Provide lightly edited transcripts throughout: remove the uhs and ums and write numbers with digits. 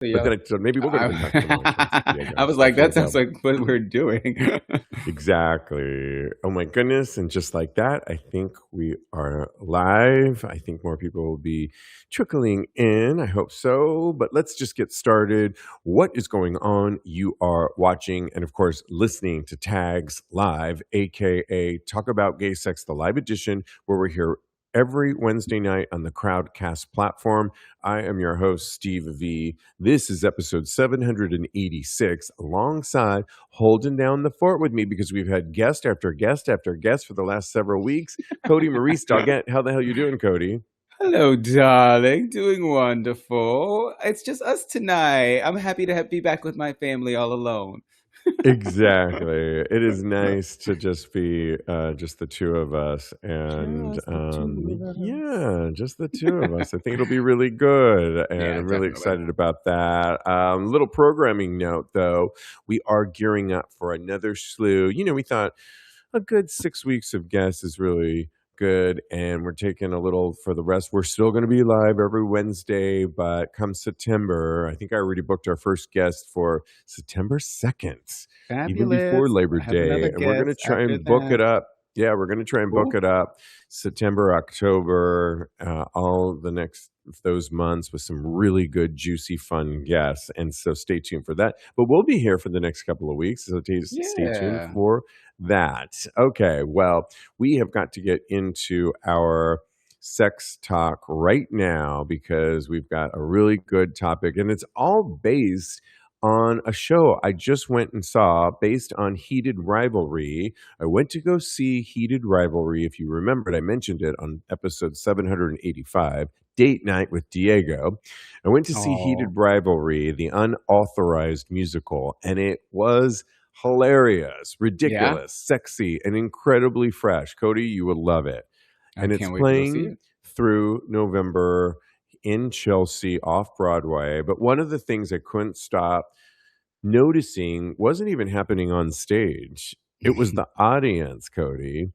So But yeah, then so maybe we're going to bring back the nonsense at I Diego's. was I'll like, that find sounds out. like what we're doing. Exactly. Oh my goodness. And just like that, I think we are live. I think more people will be trickling in. I hope so. But let's just get started. What is going on? You are watching and, of course, listening to Tags Live, aka Talk About Gay Sex, the live edition, where we're here every Wednesday night on the Crowdcast platform. I am your host, Steve V. This is episode 786, alongside holding down the fort with me because we've had guest after guest after guest for the last several weeks. Cody Maurice Doggett. How the hell you doing, Cody? Hello, darling. Doing wonderful. It's just us tonight. I'm happy to be back with my family all alone. Exactly. It is nice to just be just the two of us. And Just the two of us. yeah, just the two of us. I think it'll be really good. And Yeah, I'm really definitely. excited about that. Little programming note, though. We are gearing up for another slew. We thought a good 6 weeks of guests is really good, and we're taking a little for the rest. We're still going to be live every Wednesday, but come September, I think I already booked our first guest for September 2nd, even before Fabulous. Labor I have Day, another and we're going to guest try after and book it that. up. Yeah, we're going to try and book Cool. it up September, October, all the next those months with some really good, juicy, fun guests. And so stay tuned for that. But we'll be here for the next couple of weeks. So stay tuned Yeah. for that. Okay, well, we have got to get into our sex talk right now because we've got a really good topic, and it's all based on a show I just went and saw based on Heated Rivalry. I went to go see Heated Rivalry. If you remembered, I mentioned it on episode 785, Date Night with Diego. I went to see Heated Oh, Rivalry, the unauthorized musical, and it was hilarious, yeah. ridiculous, sexy, and incredibly fresh. Cody, you would love it. I And it's can't wait to go see playing it. through November in Chelsea off Broadway. But one of the things I couldn't stop noticing wasn't even happening on stage. It was the audience, Cody.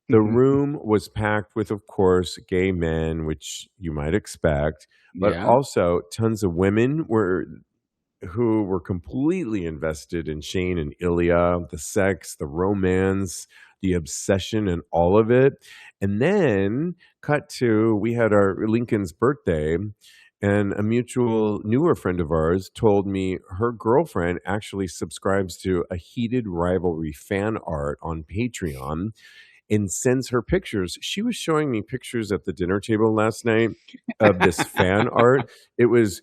The room was packed with, of course, gay men, which you might expect, but Yeah. also tons of women who were completely invested in Shane and Ilya, the sex, the romance, the obsession, and all of it. And then, cut to, we had our Lincoln's birthday, and a mutual newer friend of ours told me her girlfriend actually subscribes to a Heated Rivalry fan art on Patreon and sends her pictures. She was showing me pictures at the dinner table last night of this fan art. It was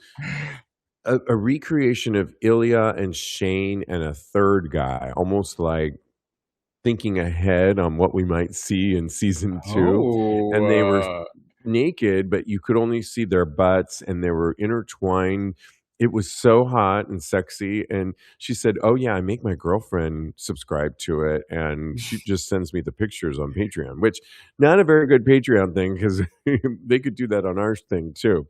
a recreation of Ilya and Shane and a third guy, almost like thinking ahead on what we might see in season two. Oh, And they were naked, but you could only see their butts and they were intertwined. It was so hot and sexy. And she said, "Oh, yeah, I make my girlfriend subscribe to it. And she just sends me the pictures on Patreon," which not a very good Patreon thing because they could do that on our thing too.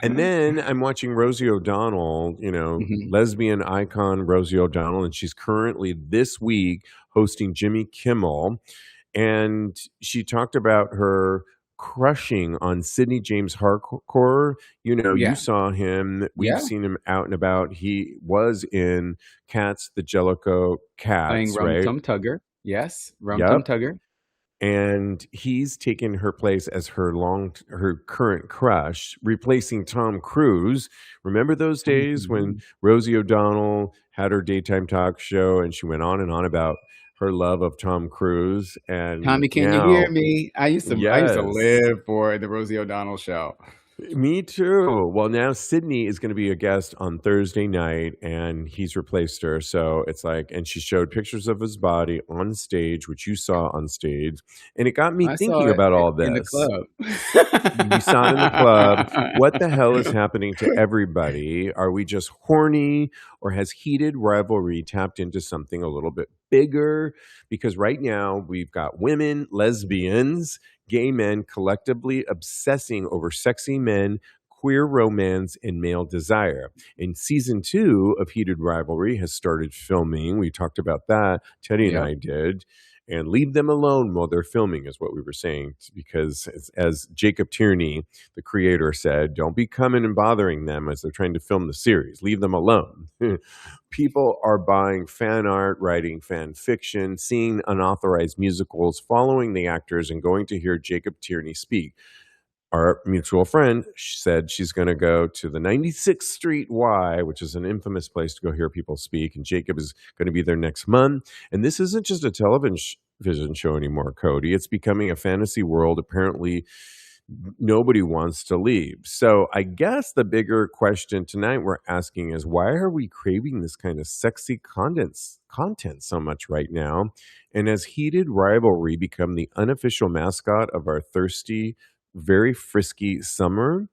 And then I'm watching Rosie O'Donnell, mhm. lesbian icon Rosie O'Donnell, and she's currently this week hosting Jimmy Kimmel. And she talked about her crushing on Sydney James Harcourt. You Yeah. saw him. We've Yeah. seen him out and about. He was in Cats, the Jellicoe Playing Cats, Rum right? Tum Tugger. Yes, Rum Tum Yep. Tugger. And he's taken her place as her current crush, replacing Tom Cruise. Remember those days when Mhm. Rosie O'Donnell had her daytime talk show and she went on and on about her love of Tom Cruise? And Tommy, can you hear now, me? I used to yes. live for the Rosie O'Donnell show. Me too. Well, now Sydney is going to be a guest on Thursday night, and he's replaced her. So it's like, and she showed pictures of his body on stage, which you saw on stage, and it got me I saw thinking it about all in the this. club. You saw it in the club. What the hell is happening to everybody? Are we just horny, or has Heated Rivalry tapped into something a little bit bigger? Because right now we've got women, lesbians, gay men collectively obsessing over sexy men, queer romance, and male desire. And season 2 of Heated Rivalry has started filming. We talked about that. Teddy and Yep. I did. and leave them alone while they're filming, is what we were saying. Because as Jacob Tierney, the creator, said, don't be coming and bothering them as they're trying to film the series. Leave them alone. People are buying fan art, writing fan fiction, seeing unauthorized musicals, following the actors, and going to hear Jacob Tierney speak. Our mutual friend said she's going to go to the 96th Street Y, which is an infamous place to go hear people speak. And Jacob is going to be there next month. And this isn't just a television show anymore, Cody. It's becoming a fantasy world. Apparently, nobody wants to leave. So I guess the bigger question tonight we're asking is, why are we craving this kind of sexy content so much right now? And has Heated Rivalry become the unofficial mascot of our thirsty, very frisky summer?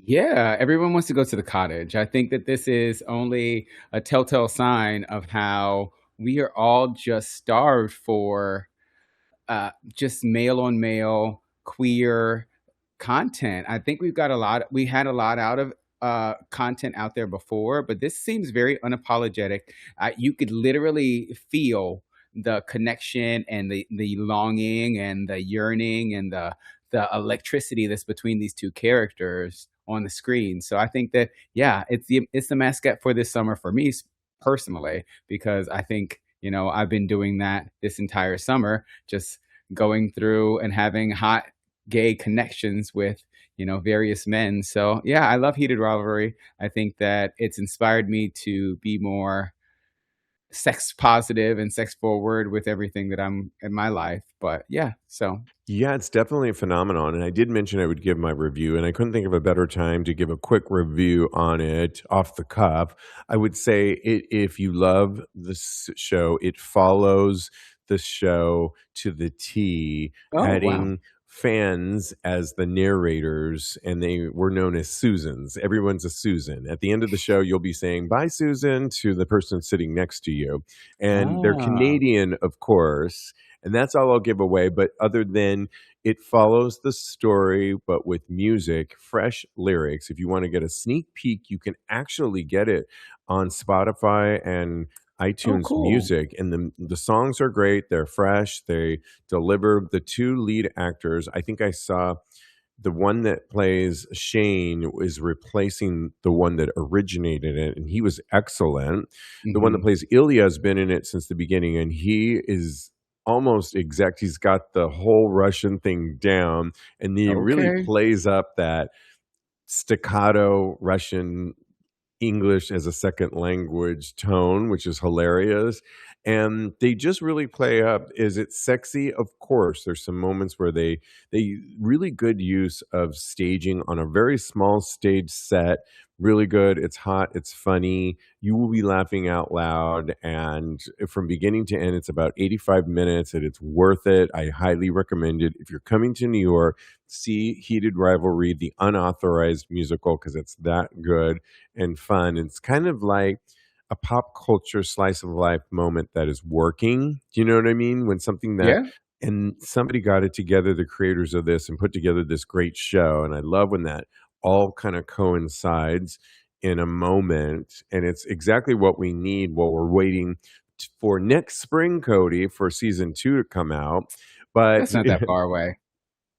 Yeah, everyone wants to go to the cottage. I think that this is only a telltale sign of how we are all just starved for just male on male queer content. I think we had a lot out of content out there before, but this seems very unapologetic. You could literally feel the connection and the longing and the yearning and the electricity that's between these two characters on the screen. So I think that yeah, it's the mascot for this summer for me personally, because I think, you know, I've been doing that this entire summer, just going through and having hot gay connections with, you know, various men. So yeah, I love Heated Rivalry. I think that it's inspired me to be more sex positive and sex forward with everything that I'm in my life. But yeah, so Yeah, it's definitely a phenomenon. And I did mention I would give my review, and I couldn't think of a better time to give a quick review on it off the cuff. I would say if you love this show, it follows the show to the T, oh wow. adding fans as the narrators, and they were known as Susans. Everyone's a Susan. At the end of the show, you'll be saying, "Bye, Susan," to the person sitting next to you. And they're Ah, Canadian, of course, and that's all I'll give away. But other than it follows the story, but with music, fresh lyrics. If you want to get a sneak peek, you can actually get it on Spotify and oh iTunes cool. Music. And the songs are great. They're fresh. They deliver. The two lead actors, I think I saw the one that plays Shane is replacing the one that originated it, and he was excellent. The one that Hmm. plays Ilya has been in it since the beginning, and he is almost exact. He's got the whole Russian thing down, and he really Okay. plays up that staccato Russian English as a second language tone, which is hilarious. And they just really play up. Is it sexy? Of course. There's some moments where they really good use of staging on a very small stage set. Really good. It's hot. It's funny. You will be laughing out loud. And from beginning to end, it's about 85 minutes and it's worth it. I highly recommend it. If you're coming to New York, see Heated Rivalry, the unauthorized musical, because it's that good and fun. It's kind of like a pop culture slice of life moment that is working. Do you know what I mean? When something that Yeah. and somebody got it together, the creators of this, and put together this great show. And I love when that all kind of coincides in a moment. And it's exactly what we need while we're waiting for next spring, Cody, for season 2 to come out. But That's not that far away.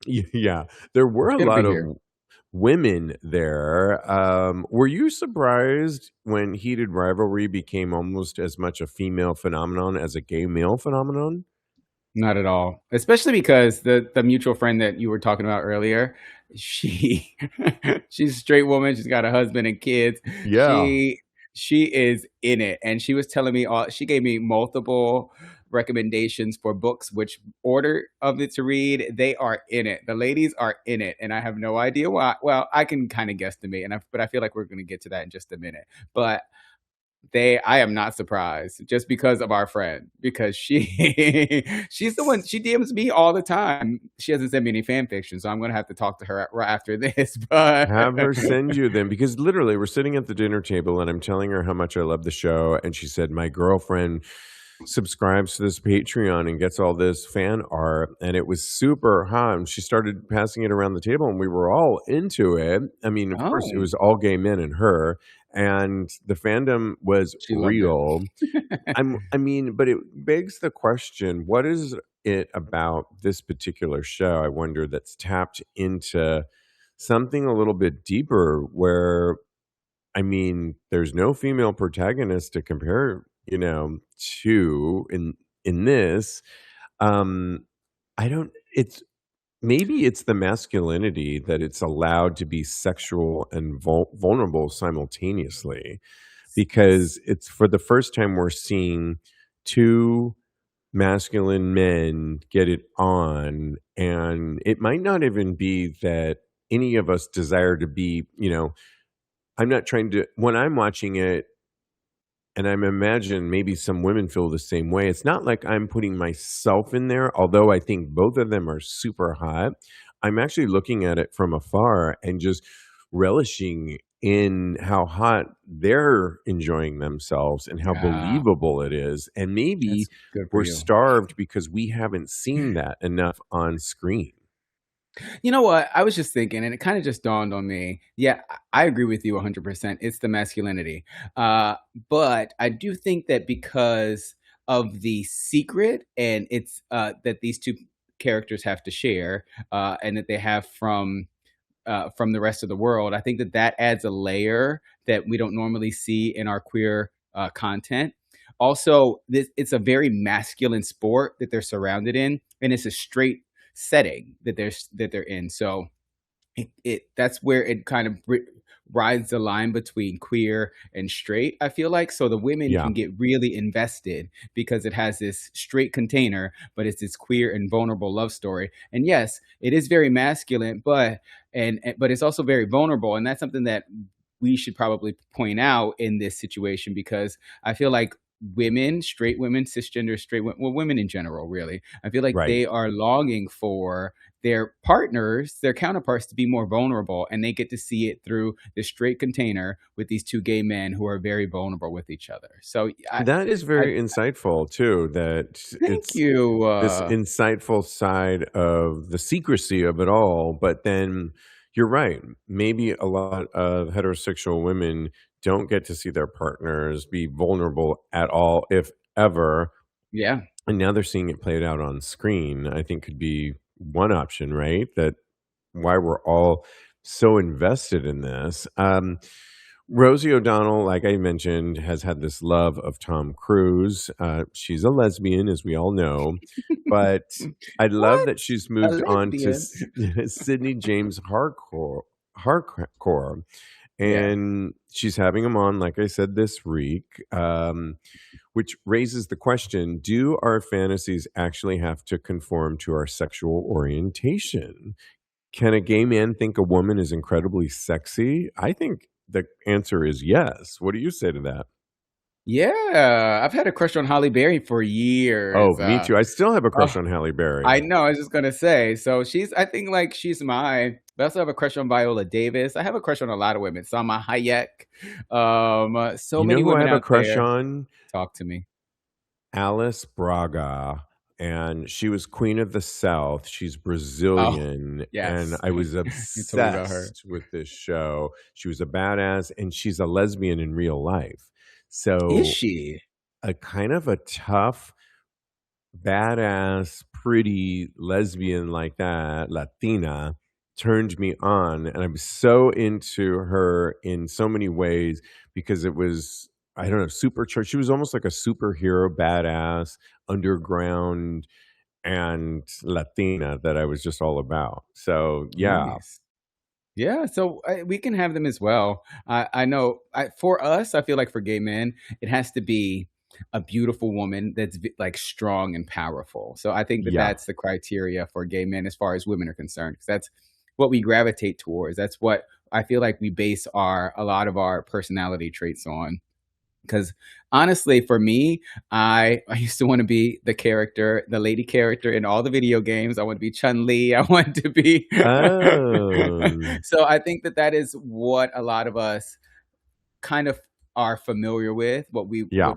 yeah, there were a It'll be lot of here. women there. Were you surprised when Heated Rivalry became almost as much a female phenomenon as a gay male phenomenon? Not at all. Especially because the mutual friend that you were talking about earlier, she she's a straight woman, she's got a husband and kids. Yeah. She she is in it, and she was telling me all she gave me multiple recommendations for books, which order of it to read. They are in it. The ladies are in it, and I have no idea why. Well, I can kind of guesstimate, but I feel like we're going to get to that in just a minute. But I am not surprised just because of our friend, because she's the one, she DMs me all the time. She hasn't sent me any fan fiction, so I'm gonna have to talk to her right after this. But Have her send you them, because literally we're sitting at the dinner table and I'm telling her how much I love the show. And she said, my girlfriend subscribes to this Patreon and gets all this fan art, and it was super hot. And she started passing it around the table, and we were all into it. I mean, of course, it Oh, was all gay men and her, and the fandom was she loved it. real. I mean, but it begs the question, what is it about this particular show, I wonder, that's tapped into something a little bit deeper where, I mean, there's no female protagonist to compare, to in this. Um, I don't it's maybe it's the masculinity that it's allowed to be sexual and vulnerable simultaneously, It's because it's for the first time we're seeing 2 masculine men get it on, and it might not even be that any of us desire to be, I'm not trying to when I'm watching it, and I'm imagine maybe some women feel the same way. It's not like I'm putting myself in there, although I think both of them are super hot. I'm actually looking at it from afar and just relishing in how hot they're enjoying themselves and how yeah, believable it is. And maybe that's good for we're you. starved because we haven't seen that enough on screen. You know what? I was just thinking, and it kind of just dawned on me. Yeah, I agree with you 100%. It's the masculinity. Uh, but I do think that because of the secret and it's that these two characters have to share and that they have from the rest of the world, I think that that adds a layer that we don't normally see in our queer content. Also, it's a very masculine sport that they're surrounded in, and it's a straight setting that they're in. So it that's where it kind of rides the line between queer and straight, I feel like. So the women Yeah. can get really invested because it has this straight container, but it's this queer and vulnerable love story. And yes, it is very masculine, but it's also very vulnerable, and that's something that we should probably point out in this situation, because I feel like women, straight women, cisgender straight women, well, women in general, really, I feel like Right. they are longing for their partners, their counterparts, to be more vulnerable, and they get to see it through this straight container with these two gay men who are very vulnerable with each other. So That is I very insightful too, that thank it's you. this insightful side of the secrecy of it all, but then you're right. Maybe a lot of heterosexual women don't get to see their partners be vulnerable at all, if ever. Yeah. And now they're seeing it played out on screen, I think could be one option, right? That why we're all so invested in this. Rosie O'Donnell, like I mentioned, has had this love of Tom Cruise. She's a lesbian, as we all know, but I love What? that she's A moved on to lesbian? Sydney James Harcourt, Yeah. and she's having him on, like I said, this week, which raises the question: do our fantasies actually have to conform to our sexual orientation? Can a gay man think a woman is incredibly sexy? I think the answer is yes. What do you say to that? Yeah. I've had a crush on Holly Berry for Oh, years. me too. I still have a Oh, crush on Halle I Berry. know. I was just gonna say. So I think like she's mine. But I also have a crush on Viola Davis. I have a crush on a lot of women. Salma Hayek. So You know many who I women have a out crush there. on? Talk to me. Alice Braga, and she was Queen of the South. She's Oh, Brazilian, and yes. I was You told me about her. obsessed with this show. She was a badass, and she's a lesbian in real life. Is So, she? a kind of a tough, badass, pretty lesbian like that, Latina, turned me on. And I was so into her in so many ways because it was, I don't know, supercharged. She was almost like a superhero, badass, underground, and Latina that I was just all about. So, yeah. Nice. Yeah, so we can have them as well. I know for us, I feel like for gay men, it has to be a beautiful woman that's like strong and powerful. So I think that Yeah. that's the criteria for gay men as far as women are concerned, because that's what we gravitate towards. That's what I feel like we base our a lot of our personality traits on. Because honestly, for me, I used to want to be the character, the lady character in all the video games. I want to be Chun Li. I want to be. Oh, So I think that that is what a lot of us kind of are familiar with. What we yeah.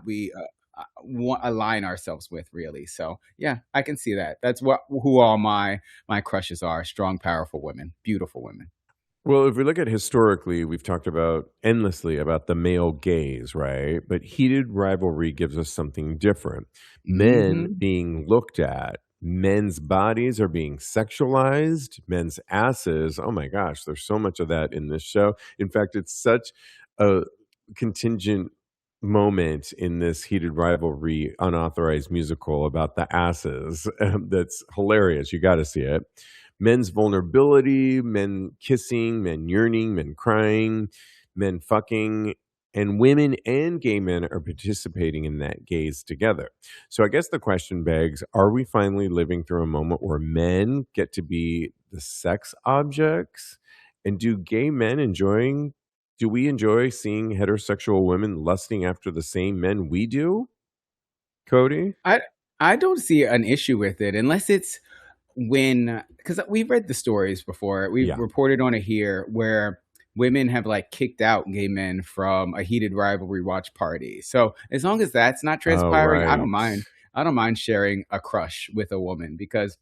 align ourselves with, really. So yeah, I can see that. That's what who all my crushes are: strong, powerful women, beautiful women. Well, if we look at historically, we've talked about endlessly about the male gaze, right? But heated rivalry gives us something different. Men Hmm. being looked at, men's bodies are being sexualized, men's asses. Oh my gosh, there's so much of that in this show. In fact, it's such a contingent moment in this heated rivalry unauthorized musical about the asses that's hilarious. You got to see it. Men's vulnerability, men kissing, men yearning, men crying, men fucking, and women and gay men are participating in that gaze together. So I guess the question begs, are we finally living through a moment where men get to be the sex objects? And do we enjoy seeing heterosexual women lusting after the same men we do? Cody? I I don't see an issue with it unless it's when, because we've read the stories before. We've Yeah. reported on it here where women have like kicked out gay men from a heated rivalry watch party. So as long as that's not Oh, transpiring, I don't right. mind. I don't mind sharing a crush with a woman because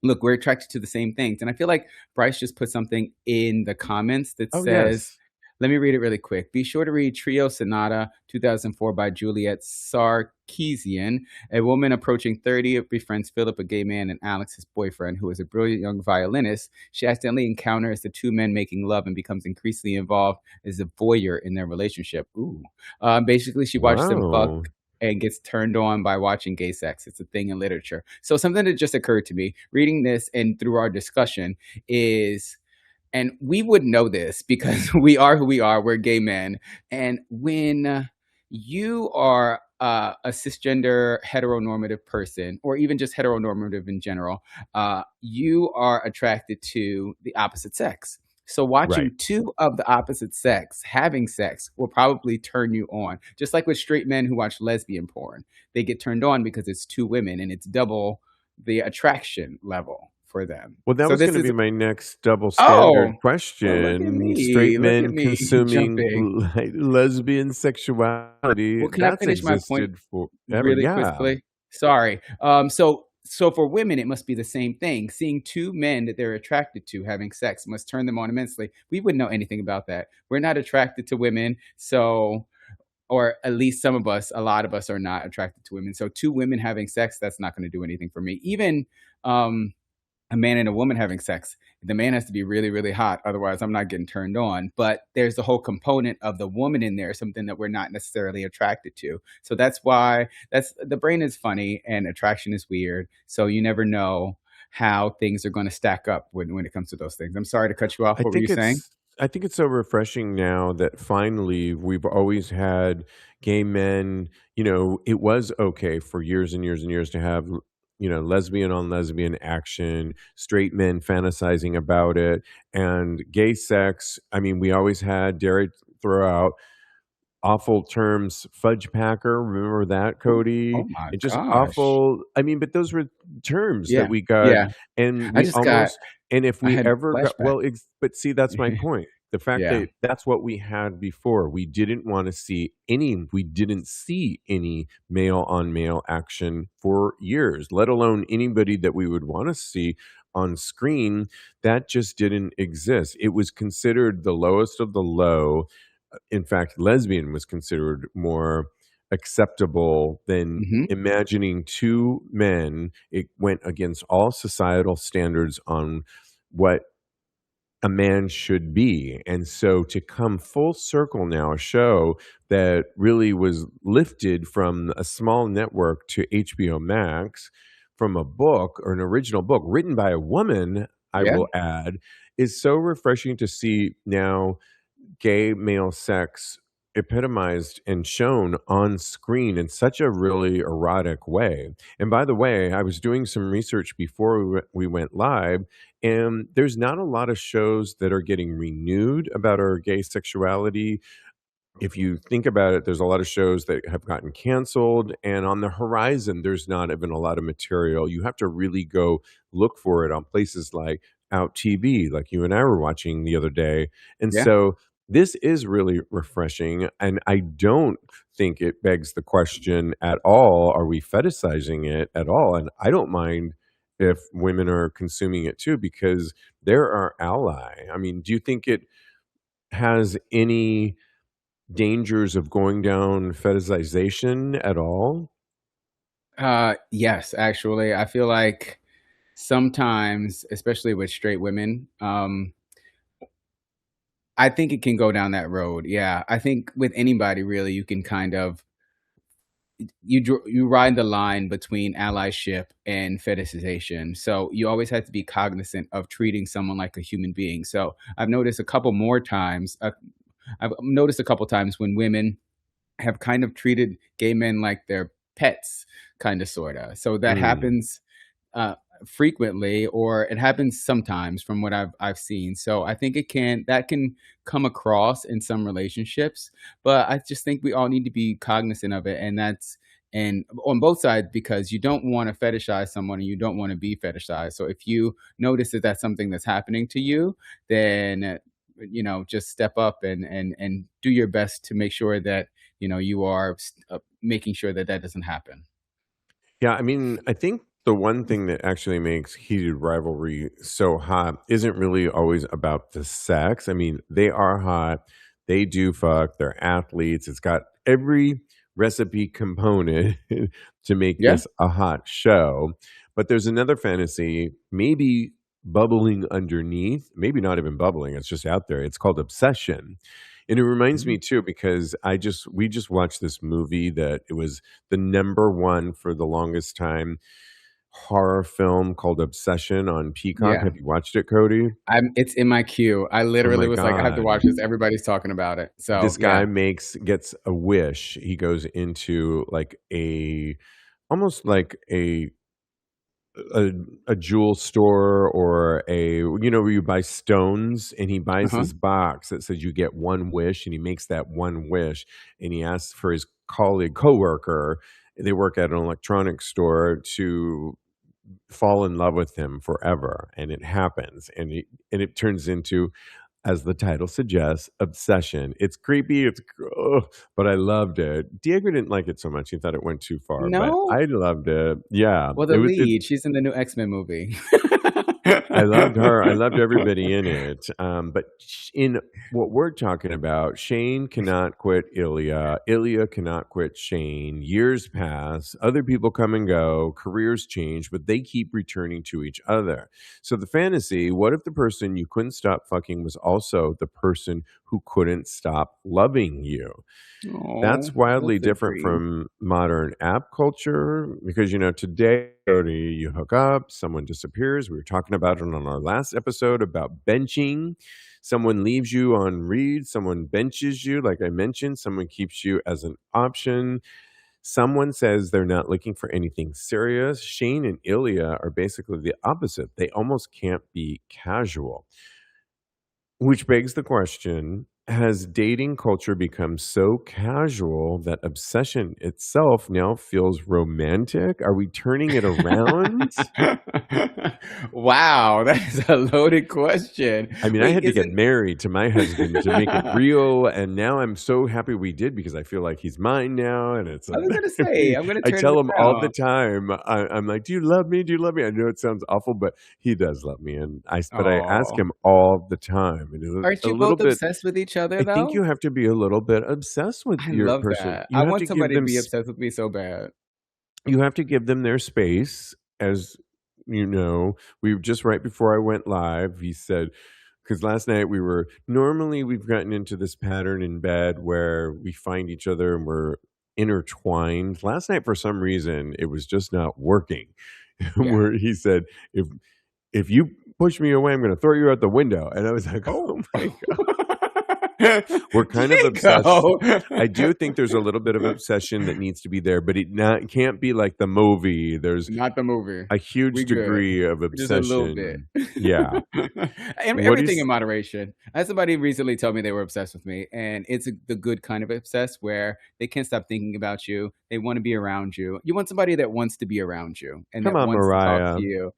look, we're attracted to the same things. And I feel like Bryce just put something in the comments that Oh, says, yes. let me read it really quick. Be sure to read Trio Sonata 2004 by Juliet Sarkeesian. A woman approaching 30 befriends Philip, a gay man, and Alex, his boyfriend, who is a brilliant young violinist. She accidentally encounters the two men making love and becomes increasingly involved as a voyeur in their relationship. Ooh. Basically, she watches them fuck Wow. and gets turned on by watching gay sex. It's a thing in literature. So something that just occurred to me reading this and through our discussion is, and we would know this because we are who we are. We're gay men. And when you are a cisgender heteronormative person, or even just heteronormative in general, you are attracted to the opposite sex. So Right. watching two of the opposite sex having sex will probably turn you on. Just like with straight men who watch lesbian porn, they get turned on because it's two women and it's double the attraction level for them. Well, that So was this gonna is be my next double oh, standard well, question. Straight look at men me consuming jumping. lesbian sexuality, Well, can I that's finish my point existed forever. really Yeah. quickly? Sorry. So for women, it must be the same thing. Seeing two men that they're attracted to having sex must turn them on immensely. We wouldn't know anything about that. We're not attracted to women, so or at least some of us, a lot of us are not attracted to women. So two women having sex, that's not going to do anything for me. Even um a man and a woman having sex, the man has to be really, really hot. Otherwise, I'm not getting turned on. But there's the whole component of the woman in there, something that we're not necessarily attracted to. So that's why that's the brain is funny and attraction is weird. So you never know how things are going to stack up when it comes to those things. I'm sorry to cut you off. I What were you think saying? it's I think it's so refreshing now that finally we've always had gay men, it was okay for years and years and years to have, lesbian on lesbian action, straight men fantasizing about it, and gay sex. I mean, we always had, dare I throw out awful terms, fudge packer, remember that, Ooh, Cody? oh my And just gosh. awful, I mean, but those were terms that Yeah. we got, Yeah. and I we just got, almost, and if I we had ever got, flashback. but see, that's my point. The fact Yeah. that that's what we had before. We didn't see any male on male action for years, let alone anybody that we would want to see on screen. That just didn't exist. It was considered the lowest of the low. In fact, lesbian was considered more acceptable than Hmm. imagining two men. It went against all societal standards on what a man should be. And so to come full circle now, a show that really was lifted from a small network to HBO Max, from a book, or an original book written by a woman, I Yeah. will add, is so refreshing to see now gay male sex epitomized and shown on screen in such a really erotic way. And by the way, I was doing some research before we went live, and there's not a lot of shows that are getting renewed about our gay sexuality. If you think about it, there's a lot of shows that have gotten canceled, and on the horizon, there's not even a lot of material. You have to really go look for it on places like Out TV, like you and I were watching the other day. And Yeah. so This is really refreshing, and I don't think it begs the question at all, are we fetishizing it at all? And I don't mind if women are consuming it too, because they're our ally. I mean, do you think it has any dangers of going down fetishization at all? Yes, actually, I feel like sometimes, especially with straight women, I think it can go down that road. Yeah, I think with anybody really, you can kind of you ride the line between allyship and fetishization. So you always have to be cognizant of treating someone like a human being. So I've noticed a couple times when women have kind of treated gay men like their pets, kind of sorta. So that Mm. happens uh, frequently, or it happens sometimes from what I've seen. So I think that can come across in some relationships, but I just think we all need to be cognizant of it, and that's and on both sides, because you don't want to fetishize someone and you don't want to be fetishized. So if you notice that that's something that's happening to you, then just step up and do your best to make sure that you are making sure that that doesn't happen. Yeah, I mean, I think the one thing that actually makes Heated Rivalry so hot isn't really always about the sex. I mean, they are hot, they do fuck, they're athletes. It's got every recipe component to make Yeah. this a hot show. But there's another fantasy, maybe bubbling underneath, maybe not even bubbling, it's just out there. It's called obsession. And it reminds me too, because we just watched this movie that it was the number one for the longest time horror film called Obsession on Peacock. Yeah. Have you watched it, Cody? It's in my queue. I Oh literally my was like, "I have to watch god. this. Everybody's talking about it." So, This guy yeah. gets a wish. He goes into like a almost like a a jewel store, or where you buy stones, and he buys Uh-huh. this box that says you get one wish, and he makes that one wish, and he asks for his coworker, they work at an electronics store, to fall in love with him forever, and it happens, and it turns into, as the title suggests, obsession. It's creepy, but I loved it. Diego didn't like it so much, he thought it went too far, but No? I loved it. Yeah, Well, the lead, she's in the new X-Men movie. I loved her. I loved everybody in it. But in what we're talking about, Shane cannot quit Ilya. Ilya cannot quit Shane. Years pass, other people come and go, careers change, but they keep returning to each other. So the fantasy, what if the person you couldn't stop fucking was also the person who couldn't stop loving you? Oh, That's wildly that's a different dream. from modern app culture, because, today, Cody, you hook up, someone disappears. We were talking about it on our last episode about benching. Someone leaves you on read, someone benches you, like I mentioned, someone keeps you as an option. Someone says they're not looking for anything serious. Shane and Ilya are basically the opposite. They almost can't be casual. Which begs the question, has dating culture become so casual that obsession itself now feels romantic? Are we turning it around? Wow, that is a loaded question. I mean, I Wait, had to get isn't married to my husband to make it real, and now I'm so happy we did, because I feel like he's mine now, and it's I like was gonna say, I'm gonna I turn it tell him all the around. time. I'm like, "Do you love me? Do you love me?" I know it sounds awful, but he does love me, and I ask Oh, him all the time, and aren't a you little both bit. obsessed with each other, I think though? you have to be a little bit obsessed with I your love person. that. I want somebody to be obsessed with me so bad. You have to give them their space. As you know, we just right before I went live, he said, because last night normally we've gotten into this pattern in bed where we find each other and we're intertwined. Last night, for some reason, it was just not working. Yeah. Where he said, if you push me away, I'm going to throw you out the window. And I was like, Oh. oh my we're kind of obsessed. Diego! I do think there's a little bit of obsession that needs to be there, but it can't be like the movie. There's Not the movie. a huge We good. degree of Just a little bit. obsession. Yeah. And What everything is in moderation. I had somebody recently tell me they were obsessed with me, and it's the good kind of obsessed where they can't stop thinking about you. They want to be around you. You want somebody that wants to be around you and Come that on, wants to talk Mariah. to you.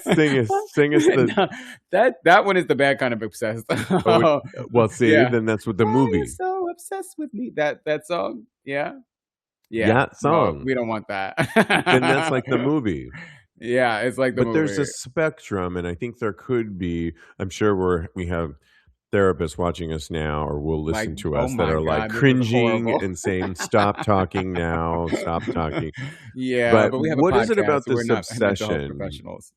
Sing us the No, that one is the bad kind of obsessed. oh, Well, see, Yeah. then that's what the Why you movie. so obsessed with me? That song? Yeah. Yeah. That No, song. we don't want that. Then that's like the movie. Yeah, it's like the But there's a movie. spectrum, and I think there could be, I'm sure we have therapists watching us now or will Like, listen to oh us that my are, like, god, this is cringing horrible. and saying, "Stop talking now, stop talking." Yeah, But but we have a what is it podcast, about so we're this not mental health obsession? professionals.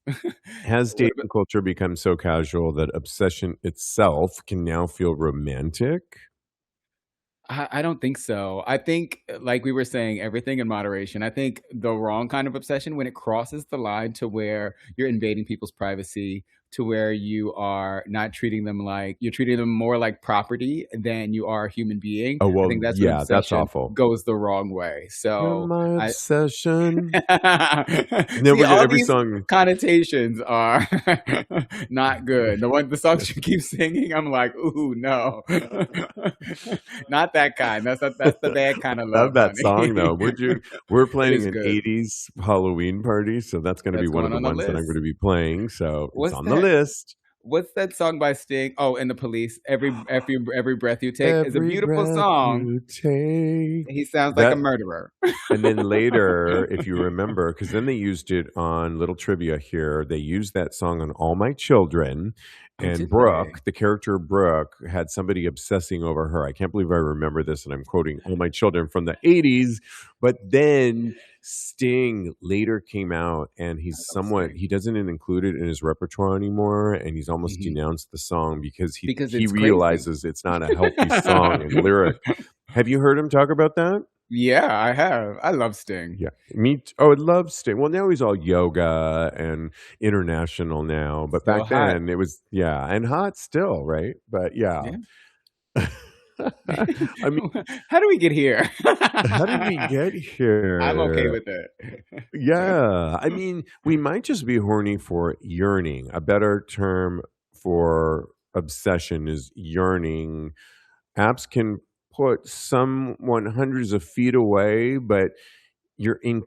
Has What about dating culture become so casual that obsession itself can now feel romantic? I don't think so. I think, like we were saying, everything in moderation. I think the wrong kind of obsession when it crosses the line to where you're invading people's privacy, to where you are not treating them like you're treating them more like property than you are a human being. Oh, I well, think that's when yeah, that's obsession awful. goes the wrong way. "You're So my I obsession." And then see we get all every these song. connotations are not good. The songs you keep singing, I'm like, ooh, no. Not that kind. That's the bad kind of Love love, that honey. song, though. We're It planning is an good. '80s Halloween party, so that's gonna be That's one of going the on the ones that I'm list. gonna be playing, so it's What's on the that? list. What's that song by Sting? Oh, and the Police. Every breath you take is a Every beautiful breath song. you take. He sounds like a That murderer. And then later, if you remember, because then they used it on little trivia here, they used that song on All My Children, Oh, and did they? Brooke, the character Brooke, had somebody obsessing over her. I can't believe I remember this, and I'm quoting All My Children from the '80s. But then Sting later came out, and I love he Sting. doesn't include it in his repertoire anymore, and he's almost Mhm. denounced the song because Because he it's crazy. realizes it's not a healthy song and lyric. Have you heard him talk about that? Yeah, I have. I love Sting. Yeah, I love Sting. Well, now he's all yoga and international now, but Still back hot. then it was, yeah, and hot still, right? But yeah. Yeah. I mean, How do we get here? how did we get I'm okay here? with it. Yeah, I mean, we might just be horny for yearning. A better term for obsession is yearning. Apps can put someone hundreds of feet away, but you're in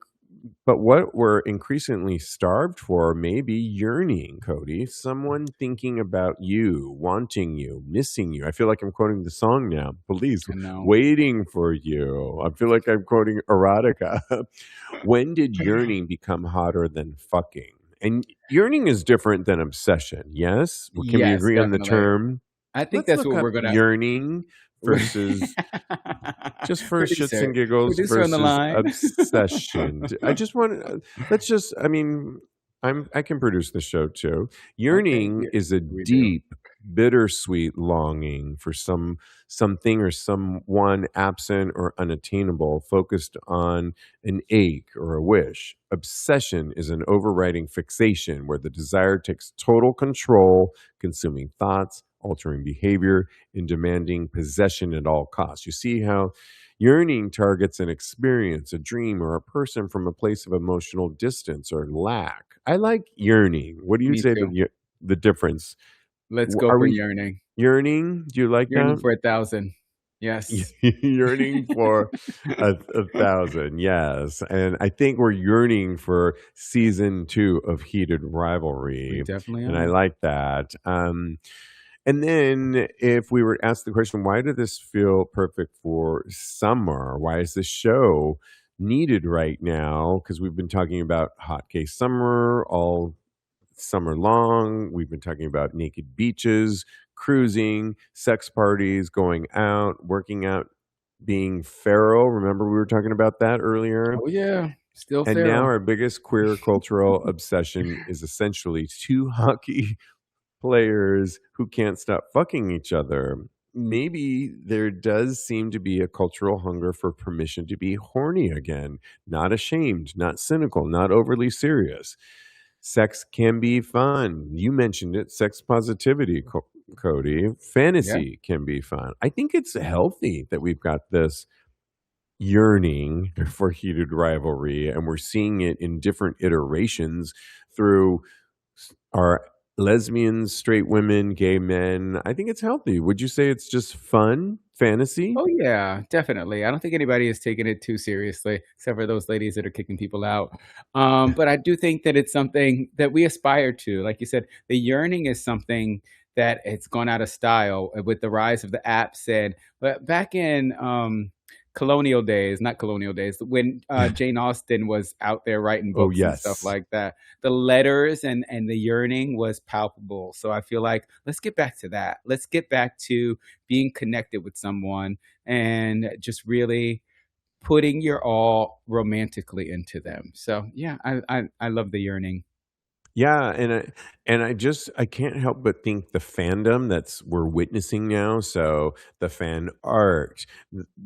but what we're increasingly starved for may be yearning, Cody. Someone thinking about you, wanting you, missing you. I feel like I'm quoting the song now. Police, I know. waiting for you. I feel like I'm quoting erotica. When did yearning become hotter than fucking? And yearning is different than obsession. Yes? Well, can we Yes, agree on the definitely. term? I think Let's that's look what up we're gonna yearning versus just for shits and giggles Producer on the versus line. obsession. I just want to let's just I mean, I can produce the show too. Okay, Yearning yeah, is a we do. deep, bittersweet longing for something or someone absent or unattainable, focused on an ache or a wish. Obsession is an overriding fixation where the desire takes total control, consuming thoughts, altering behavior, and demanding possession at all costs. You see how yearning targets an experience, a dream, or a person from a place of emotional distance or lack. I like yearning. What do you Me say too. the difference? Let's go Are for we yearning. yearning? Do you like Yearning that? for 1,000. Yes, Yearning for a thousand, yes. And I think we're yearning for season 2 of Heated we Rivalry, definitely and I are. like that. And then if we were to ask the question, why did this feel perfect for summer? Why is this show needed right now? Because we've been talking about hot gay summer all summer long. We've been talking about naked beaches, cruising, sex parties, going out, working out, being feral. Remember, we were talking about that earlier? Oh, yeah. Still And now feral. our biggest queer cultural obsession is essentially two hockey players who can't stop fucking each other. Maybe there does seem to be a cultural hunger for permission to be horny again, not ashamed, not cynical, not overly serious. Sex can be fun. You mentioned it, sex positivity, Cody. Yeah, Fantasy can be fun. I think it's healthy that we've got this yearning for heated rivalry, and we're seeing it in different iterations through our lesbians, straight women, gay men. I think it's healthy. Would you say it's just fun fantasy? oh, yeah, definitely. I don't think anybody is taking it too seriously, except for those ladies that are kicking people out. But I do think that it's something that we aspire to. Like you said, the yearning is something that it's gone out of style with the rise of the apps. And but back in colonial days, not colonial days, when Jane Austen was out there writing Oh, books and stuff yes. like that, the letters and the yearning was palpable. So I feel like let's get back to that. Let's get back to being connected with someone and just really putting your all romantically into them. So yeah, I love the yearning. Yeah, and I can't help but think the fandom that's we're witnessing now. So the fan art,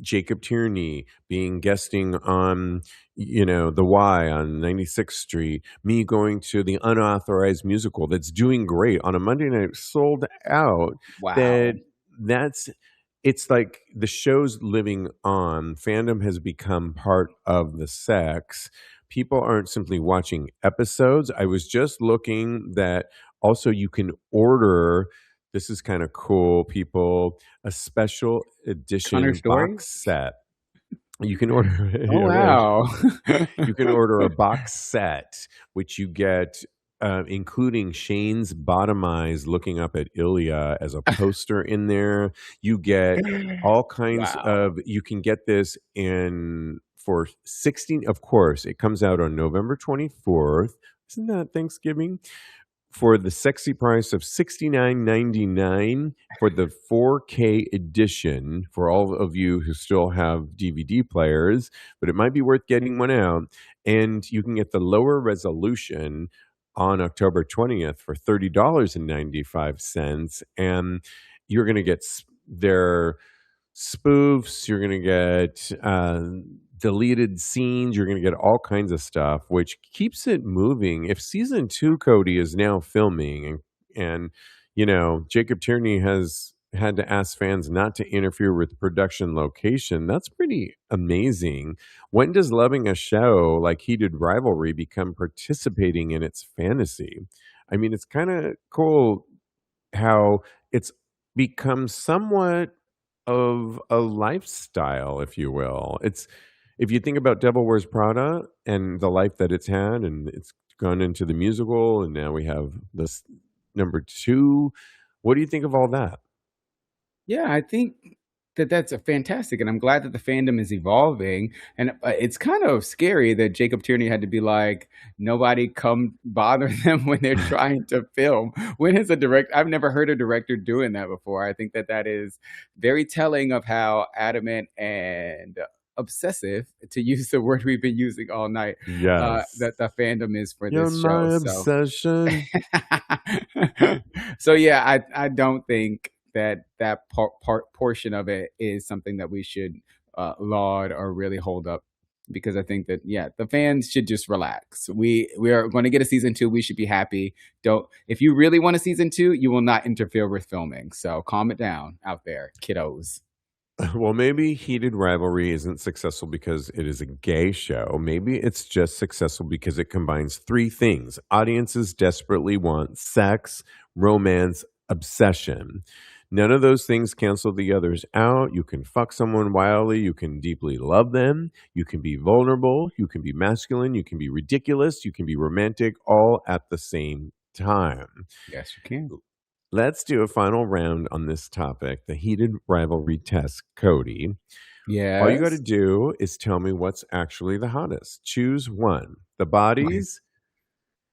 Jacob Tierney being guesting on, the Y on 96th Street, me going to the unauthorized musical that's doing great on a Monday night, sold out. Wow. That that's it's like the show's living on. Fandom has become part of the sex. People aren't simply watching episodes. I was just looking that also you can order, this is kind of cool, people, a special Connor edition stories? box set. You can order, Oh yeah, right. wow. You can order a box set, which you get, including Shane's bottom eyes looking up at Ilya as a poster in there. You get all kinds Wow. of, you can get this in for 16, of course, it comes out on November 24th. Isn't that Thanksgiving? For the sexy price of $69.99 for the 4K edition for all of you who still have DVD players, but it might be worth getting one out. And you can get the lower resolution on October 20th for $30.95. And you're going to get their spoofs, you're going to get deleted scenes, you're going to get all kinds of stuff, which keeps it moving. If season two, Cody, is now filming, and Jacob Tierney has had to ask fans not to interfere with the production location, that's pretty amazing. When does loving a show like Heated Rivalry become participating in its fantasy? I mean, it's kind of cool how it's become somewhat of a lifestyle, if you will. It's, if you think about Devil Wears Prada and the life that it's had, and it's gone into the musical, and now we have this number two. What do you think of all that? Yeah, I think that that's a fantastic, and I'm glad that the fandom is evolving. And it's kind of scary that Jacob Tierney had to be like, nobody come bother them when they're trying to film. When is a direct? I've never heard a director doing that before. I think that that is very telling of how adamant and obsessive, to use the word we've been using all night, Yes. that the fandom is for You're this show. my So obsession. so yeah, I don't think that that portion of it is something that we should laud or really hold up, because I think that yeah, the fans should just relax. We are going to get a season two. We should be happy. Don't, if you really want a season two, you will not interfere with filming. So calm it down out there, kiddos. Well, maybe Heated Rivalry isn't successful because it is a gay show. Maybe it's just successful because it combines three things audiences desperately want: sex, romance, obsession. None of those things cancel the others out. You can fuck someone wildly. You can deeply love them. You can be vulnerable. You can be masculine. You can be ridiculous. You can be romantic, all at the same time. Yes, you can. Let's do a final round on this topic, the heated rivalry test, Cody. All you got to Yes. do is tell me what's actually the hottest. Choose one: the Okay. bodies,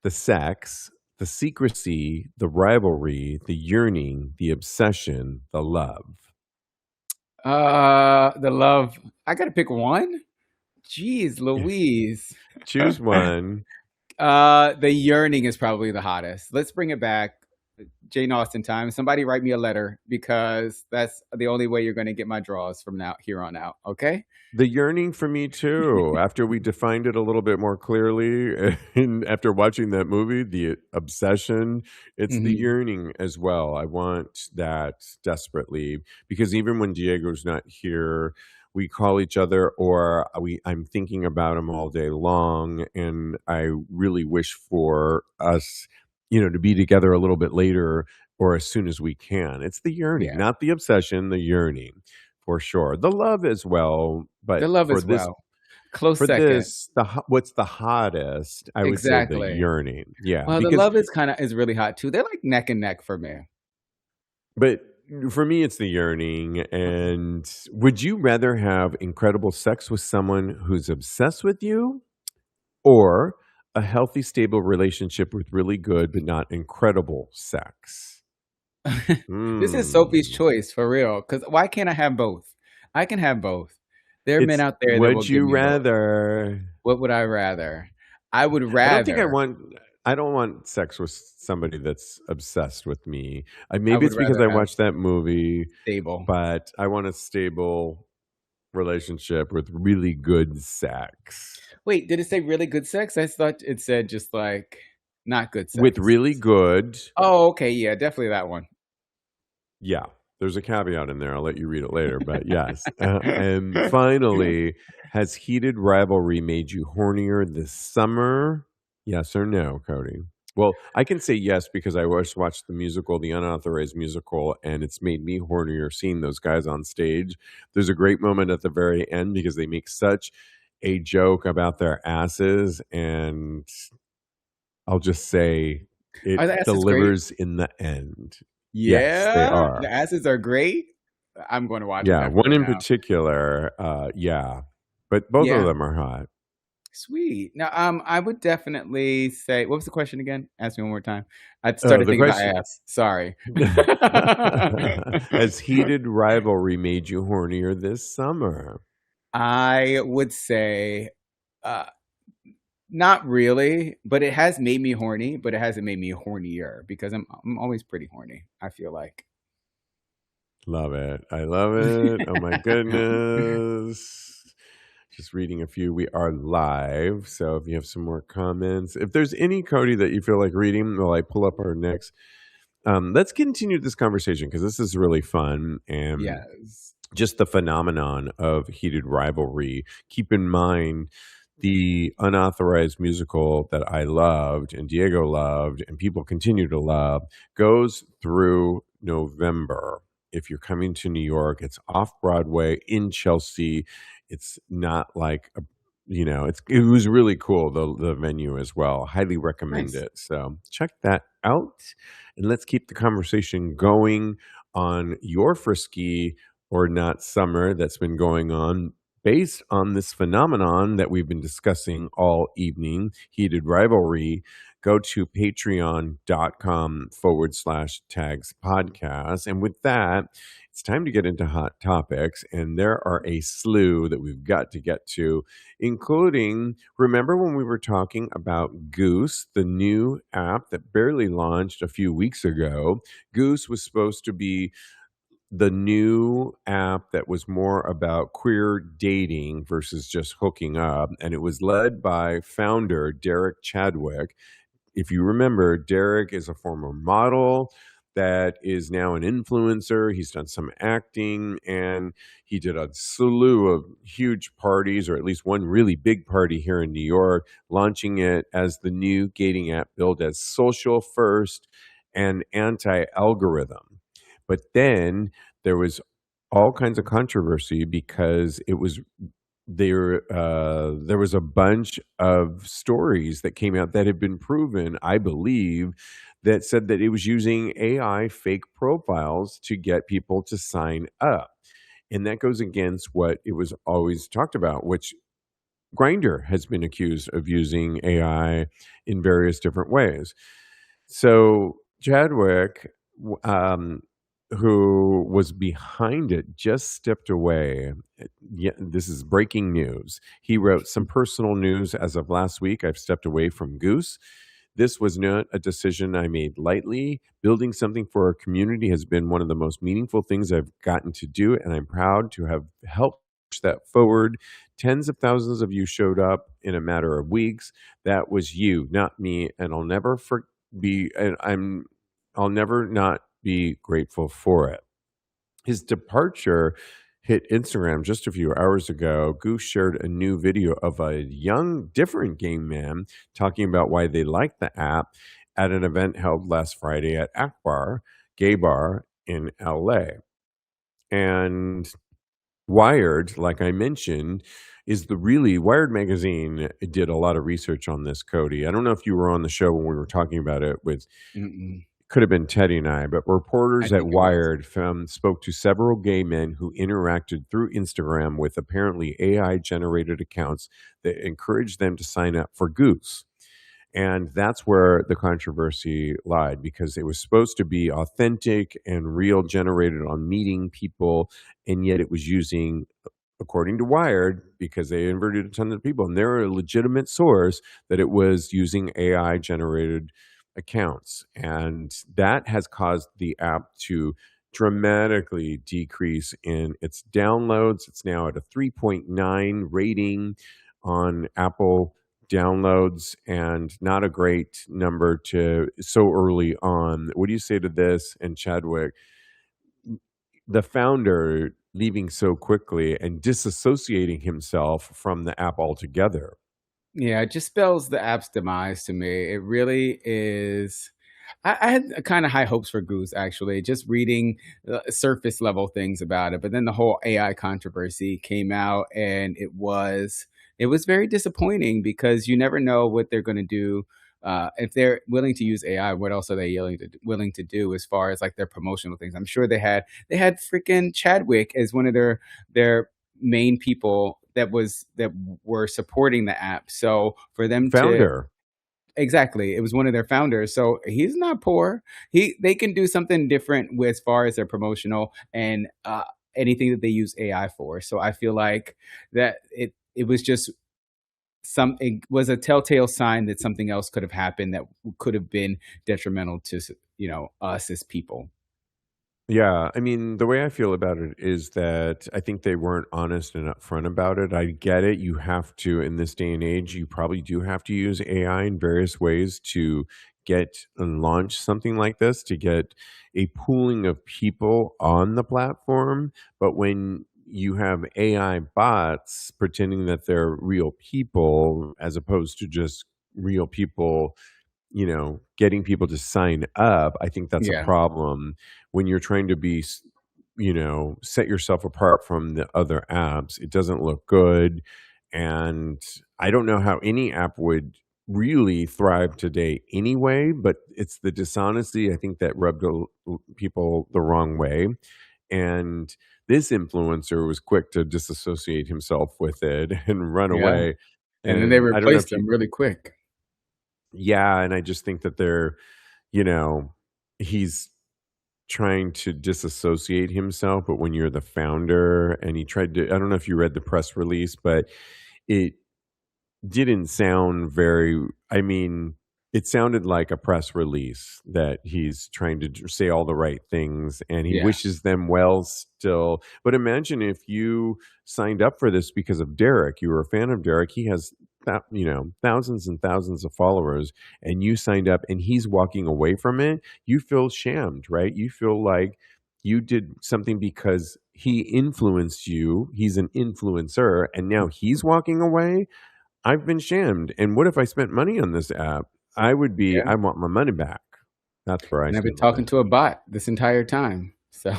the sex, the secrecy, the rivalry, the yearning, the obsession, the love. The love. I gotta pick one. Jeez, Louise. Choose one. The yearning is probably the hottest. Let's bring it back. Jane Austen time. Somebody write me a letter, because that's the only way you're going to get my draws from now here on out. Okay. The yearning for me too. After we defined it a little bit more clearly, and after watching that movie, the obsession, it's the Hmm. yearning as well. I want that desperately, because even when Diego's not here, we call each other, or I'm thinking about him all day long, and I really wish for us, to be together a little bit later or as soon as we can. It's the yearning, Yeah. not the obsession, the yearning. For sure. The love as well, but The love as well. Close for second. this, what's the hottest? I would say the Exactly. yearning. Yeah, Well, the because love is really hot too. They're like neck and neck for me. But for me, it's the yearning. And would you rather have incredible sex with someone who's obsessed with you, or a healthy, stable relationship with really good but not incredible sex? This is Sophie's Hmm. choice for real. Because why can't I have both? I can have both. There are men It's out there that will would give you me both. rather? What would I rather? I would I don't think rather. I don't want sex with somebody that's obsessed with me. I Maybe would it's because rather I have watched that movie, stable. but I want a stable relationship with really good sex. Wait, did it say really good sex? I thought it said just like not good With sex. really good, Oh, okay, yeah, definitely that one. yeah, there's a caveat in there. I'll let you read it later, but yes. And finally, has Heated Rivalry made you hornier this summer? Yes or no, Cody? Well, I can say yes because I just watched the musical, the unauthorized musical, and it's made me hornier seeing those guys on stage. There's a great moment at the very end because they make such a joke about their asses, and I'll just say Are the it asses great? delivers in the end. Yes, they Yeah, the are. asses are great. I'm going to watch it Yeah, one definitely in now. particular, yeah, but both of Yeah, them are hot. sweet. Now, I would definitely say, what was the question again? Ask me one more time. I started The thinking about question ass. Sorry. has Heated Rivalry made you hornier this summer? I would say, uh, not really, but it has made me horny, but it hasn't made me hornier because I'm always pretty horny, I feel like. Love it. I love it. Oh my goodness. Just reading a few. We are live. So if you have some more comments, if there's any Cody that you feel like reading while I pull up our next, let's continue this conversation because this is really fun. And Yes. just the phenomenon of Heated Rivalry. Keep in mind the unauthorized musical that I loved and Diego loved and people continue to love goes through November. If you're coming to New York, it's off Broadway in Chelsea. It's not like a, it was really cool, the venue as well. Highly recommend Nice. it. So check that out, and let's keep the conversation going on your frisky or not summer that's been going on based on this phenomenon that we've been discussing all evening, Heated Rivalry. Go to patreon.com/tags podcast. And with that, it's time to get into hot topics. And there are a slew that we've got to get to, including, remember when we were talking about Goose, the new app that barely launched a few weeks ago? Goose was supposed to be the new app that was more about queer dating versus just hooking up. And it was led by founder Derek Chadwick. If you remember, Derek is a former model that is now an influencer. He's done some acting and he did a slew of huge parties, or at least one really big party here in New York, launching it as the new dating app billed as social first and anti algorithm. But then there was all kinds of controversy because there was a bunch of stories that came out that had been proven, I believe, that said that it was using AI fake profiles to get people to sign up. And that goes against what it was always talked about, which Grinder has been accused of using AI in various different ways. So Chadwick, who was behind it, just stepped away. Yeah, this is breaking news. He wrote some personal news as of last week. I've stepped away from Goose. This was not a decision I made lightly. Building something for our community has been one of the most meaningful things I've gotten to do, and I'm proud to have helped push that forward. Tens of thousands of you showed up in a matter of weeks. That was you, not me, and I'll never not be grateful for it. His departure hit Instagram just a few hours ago. Goose shared a new video of a young, different gay man talking about why they like the app at an event held last Friday at Akbar Gay Bar in LA. And Wired, like I mentioned, is the really Wired magazine did a lot of research on this, Cody. I don't know if you were on the show when we were talking about it with Mm-mm. could have been Teddy and I, but I reporters at think it was. Wired spoke to several gay men who interacted through Instagram with apparently AI generated accounts that encouraged them to sign up for Goose. And that's where the controversy lied, because it was supposed to be authentic and real, generated on meeting people. And yet it was using, according to Wired, because they inverted a ton of people, and they're a legitimate source, that it was using AI generated accounts. And that has caused the app to dramatically decrease in its downloads. It's now at a 3.9 rating on Apple downloads, and not a great number to so early on. What do you say to this? And Chadwick, the founder leaving so quickly and disassociating himself from the app altogether. Yeah, it just spells the app's demise to me. It really is. I had kind of high hopes for Goose, actually, just reading surface level things about it. But then the whole AI controversy came out, and it was very disappointing because you never know what they're going to do. If they're willing to use AI, what else are they willing to do as far as like their promotional things? I'm sure they had freaking Chadwick as one of their main people that were supporting the app. So for them to Founder. exactly, it was one of their founders. So he's not poor. They can do something different with as far as their promotional and anything that they use AI for. So I feel like that it was just it was a telltale sign that something else could have happened that could have been detrimental to us as people. Yeah, I mean, the way I feel about it is that I think they weren't honest and upfront about it. I get it. You have to, in this day and age, you probably do have to use AI in various ways to get and launch something like this, to get a pooling of people on the platform. But when you have AI bots pretending that they're real people, as opposed to just real people, getting people to sign up, I think that's a Yeah, problem when you're trying to set yourself apart from the other apps. It doesn't look good. And I don't know how any app would really thrive today anyway, but it's the dishonesty, I think, that rubbed people the wrong way. And this influencer was quick to disassociate himself with it and run yeah, away. and then they And I don't know replaced if you, them really quick. yeah, and I just think that you know, he's trying to disassociate himself, but when you're the founder, and he tried to, I don't know if you read the press release, but it didn't sound very, I mean, it sounded like a press release that he's trying to say all the right things and he Yeah. wishes them well still. But imagine if you signed up for this because of Derek, you were a fan of Derek. He has thousands and thousands of followers, and you signed up and he's walking away from it. You feel shamed, right? You feel like you did something because he influenced you. He's an influencer, and now he's walking away. I've been shamed, and what if I spent money on this app? Yeah. I want my money back. That's where I And I've been stand on talking it. to a bot this entire time. So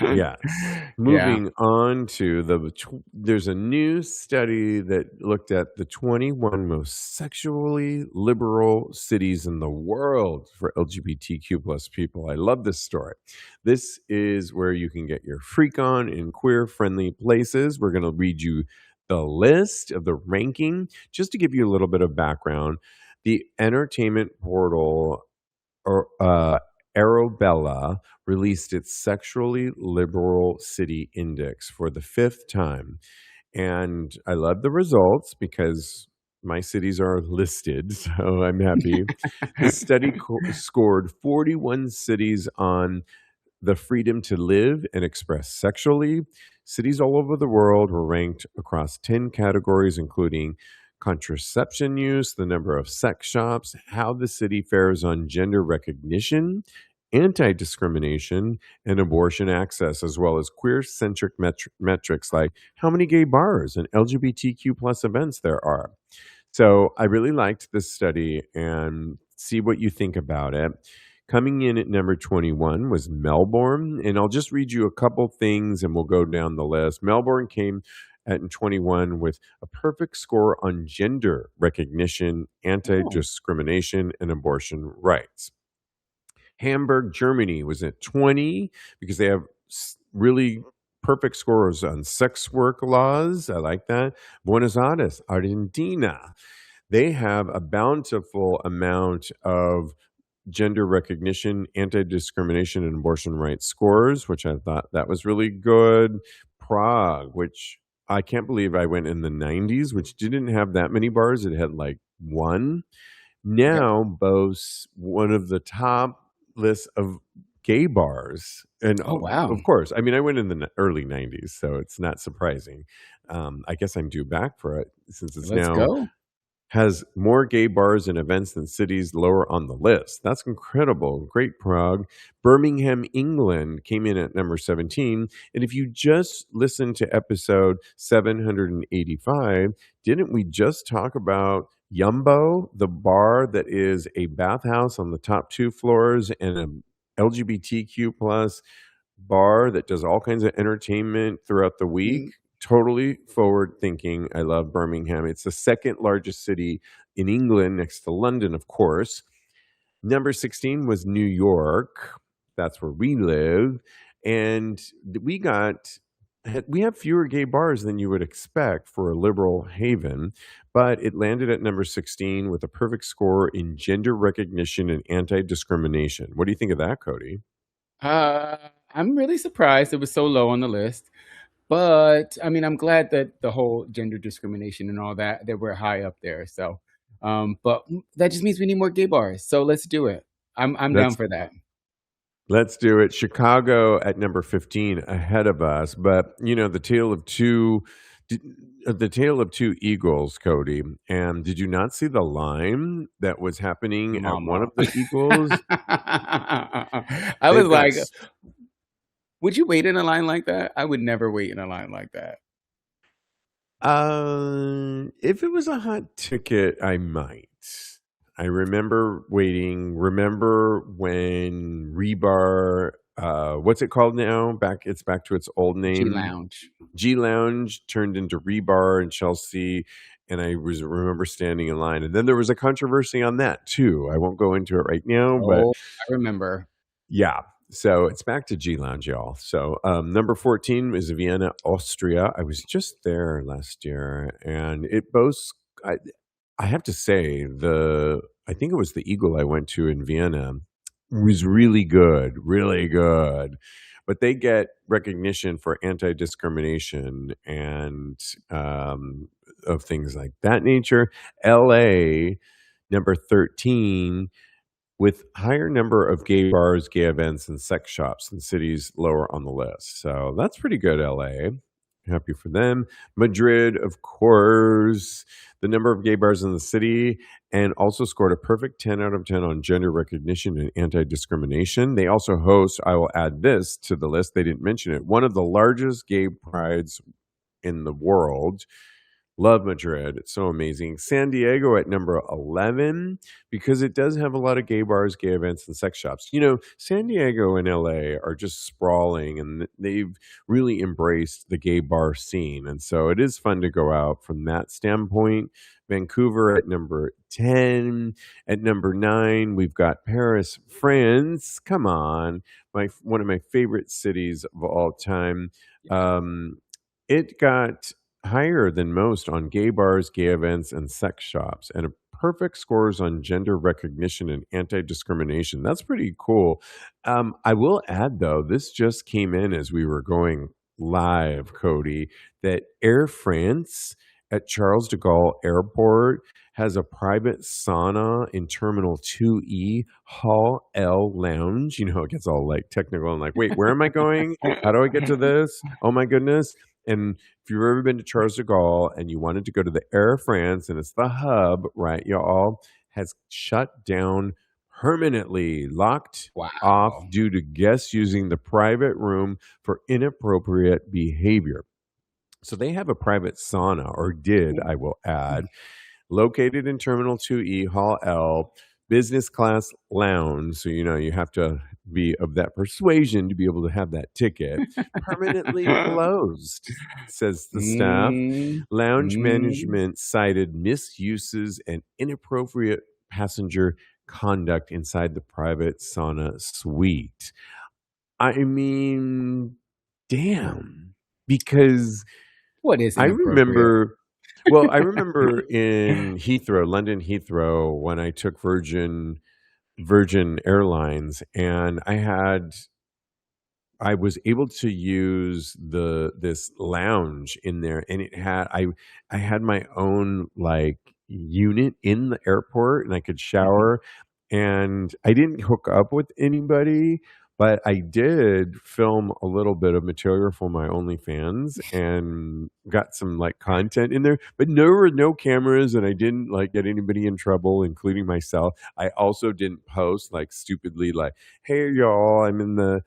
Yes. yeah. Moving on to there's a new study that looked at the 21 most sexually liberal cities in the world for LGBTQ plus people. I love this story. This is where you can get your freak on in queer friendly places. We're going to read you the list of the ranking just to give you a little bit of background. The entertainment portal, or Arabella, released its Sexually Liberal City Index for the fifth time. And I love the results because my cities are listed, so I'm happy. This study scored 41 cities on the freedom to live and express sexually. Cities all over the world were ranked across 10 categories, including contraception use, the number of sex shops, how the city fares on gender recognition, anti discrimination, and abortion access, as well as queer centric metrics like how many gay bars and LGBTQ plus events there are. So I really liked this study and see what you think about it. Coming in at number 21 was Melbourne. And I'll just read you a couple things and we'll go down the list. Melbourne came at 21 with a perfect score on gender recognition, anti Oh, discrimination, and abortion rights. Hamburg, Germany was at 20 because they have really perfect scores on sex work laws. I like that. Buenos Aires, Argentina. They have a bountiful amount of gender recognition, anti-discrimination, and abortion rights scores, which I thought that was really good. Prague, which I can't believe I went in the 90s, which didn't have that many bars. It had like one. Yep. Now boasts one of the top lists of gay bars. And Oh, wow. of course, I mean, I went in the early 90s, so it's not surprising. I guess I'm due back for it since it's Let's now go. has more gay bars and events than cities lower on the list. That's incredible. Great Prague. Birmingham, England came in at number 17. And if you just listened to episode 785, didn't we just talk about Yumbo, the bar that is a bathhouse on the top two floors and a LGBTQ plus bar that does all kinds of entertainment throughout the week? Mm, Totally forward thinking. I love Birmingham. It's the second largest city in England next to London, of course. Number 16 was New York. That's where we live. And we have fewer gay bars than you would expect for a liberal haven, but it landed at number 16 with a perfect score in gender recognition and anti-discrimination. What do you think of that, Cody? uh, I'm really surprised it was so low on the list. But I mean, I'm glad that the whole gender discrimination and all that we're high up there. So, but that just means we need more gay bars. So let's do it. I'm down Let's for that. Let's do it. Chicago at number 15 ahead of us, but the tale of d- the tale of two eagles, Cody. And did you not see the line that was happening at one Mama. of the eagles? I was They've got like, would you wait in a line like that? I would never wait in a line like that. if it was a hot ticket, I might. I remember waiting. Remember when Rebar, what's it called now? It's back to its old G name. Lounge. G Lounge turned into Rebar in Chelsea, and remember standing in line. And then there was a controversy on that too. I won't go into it right now, but Oh, I remember. yeah. So it's back to G Lounge, y'all. So number 14 is Vienna, Austria. I was just there last year, and it boasts. I have to say I think it was the Eagle I went to in Vienna was really good, really good. But they get recognition for anti-discrimination and of things like that nature. LA, number 13, with higher number of gay bars, gay events, and sex shops than cities lower on the list. So that's pretty good, LA. Happy for them. Madrid, of course, the number of gay bars in the city, and also scored a perfect 10 out of 10 on gender recognition and anti discrimination. They also host, I will add this to the list, they didn't mention it, one of the largest gay prides in the world. Love Madrid. It's so amazing. San Diego at number 11 because it does have a lot of gay bars, gay events, and sex shops. San Diego and LA are just sprawling and they've really embraced the gay bar scene. And so it is fun to go out from that standpoint. Vancouver at number 10. At number 9, we've got Paris, France. Come on. One of my favorite cities of all time. Yeah. It got higher than most on gay bars, gay events, and sex shops, and a perfect scores on gender recognition and anti-discrimination. That's pretty cool. I will add, though, this just came in as we were going live, Cody, that Air France at Charles de Gaulle Airport has a private sauna in Terminal 2E, Hall L Lounge. It gets all like technical and like, wait, where am I going? How do I get to this? Oh my goodness. And if you've ever been to Charles de Gaulle and you wanted to go to the Air France and it's the hub, right, y'all, has shut down permanently, locked off Wow. due to guests using the private room for inappropriate behavior. So they have a private sauna, or did, I will add, located in Terminal 2E, Hall L, business class lounge. So, you have to be of that persuasion to be able to have that ticket. Permanently closed, says the staff. Mm, Lounge mm. management cited misuses and inappropriate passenger conduct inside the private sauna suite. I mean, damn, because What is I inappropriate? remember well, I remember in Heathrow, London Heathrow, when I took Virgin Airlines, and I was able to use this lounge in there, and I had my own, like, unit in the airport, and I could Mhm. shower, and I didn't hook up with anybody, but I did film a little bit of material for my OnlyFans and got some, like, content in there, but there were no cameras, and I didn't, like, get anybody in trouble, including myself. I also didn't post, like, stupidly, like, "Hey, y'all, I'm in the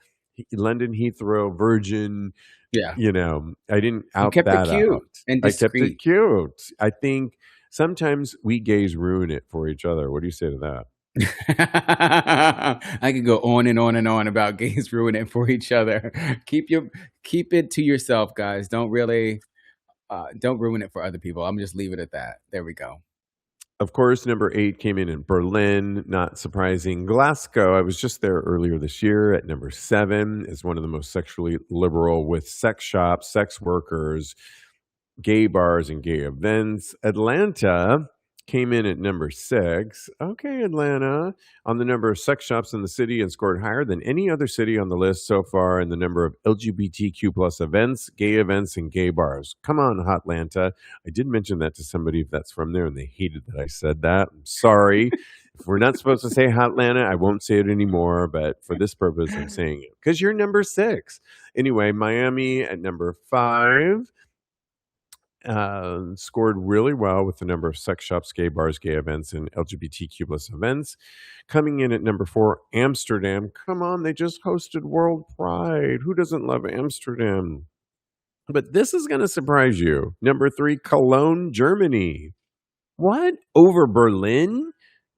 London Heathrow Virgin," Yeah. I didn't You out kept it that cute out. and I kept it discreet. cute. I think sometimes we gays ruin it for each other. What do you say to that? I could go on and on and on about gays ruining it for each other. Keep it to yourself, guys. Don't ruin it for other people. I'm just leave it at that. There we go. Of course, number 8 came in Berlin, not surprising. Glasgow, I was just there earlier this year at number 7, is one of the most sexually liberal with sex shops, sex workers, gay bars, and gay events. Atlanta came in at number 6. Okay, Atlanta, on the number of sex shops in the city and scored higher than any other city on the list so far in the number of LGBTQ plus events, and gay bars. Come on, Hot Atlanta. I did mention that to somebody if that's from there, and they hated that I said that. I'm sorry. If we're not supposed to say Hot Atlanta, I won't say it anymore, but for this purpose, I'm saying it because you're number 6. Anyway, Miami at number 5 scored really well with the number of sex shops, gay bars, gay events, and LGBTQ plus events. Coming in at number 4, Amsterdam. Come on, they just hosted World Pride. Who doesn't love Amsterdam? But this is going to surprise you. Number 3, Cologne, Germany. What? Over Berlin?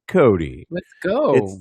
Cody. Let's It's go.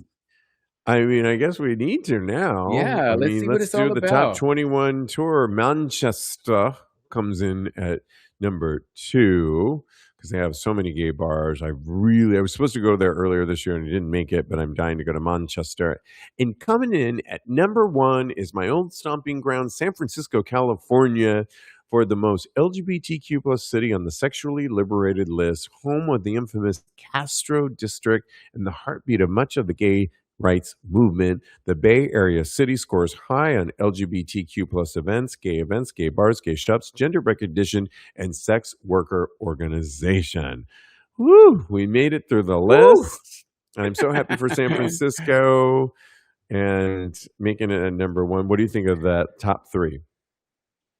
I mean, I guess we need to now. Yeah, I let's mean, see what let's it's do all the top about. 21 tour. Manchester comes in at number 2 because they have so many gay bars. I was supposed to go there earlier this year and I didn't make it, but I'm dying to go to Manchester. And coming in at number 1 is my old stomping ground, San Francisco, California, for the most LGBTQ plus city on the sexually liberated list, home of the infamous Castro district and the heartbeat of much of the gay rights movement. The Bay Area city scores high on LGBTQ plus events, gay bars, gay shops, gender recognition, and sex worker organization. Woo! We made it through the Woo! list. I'm so happy for San Francisco and making it at number 1. What do you think of that top 3?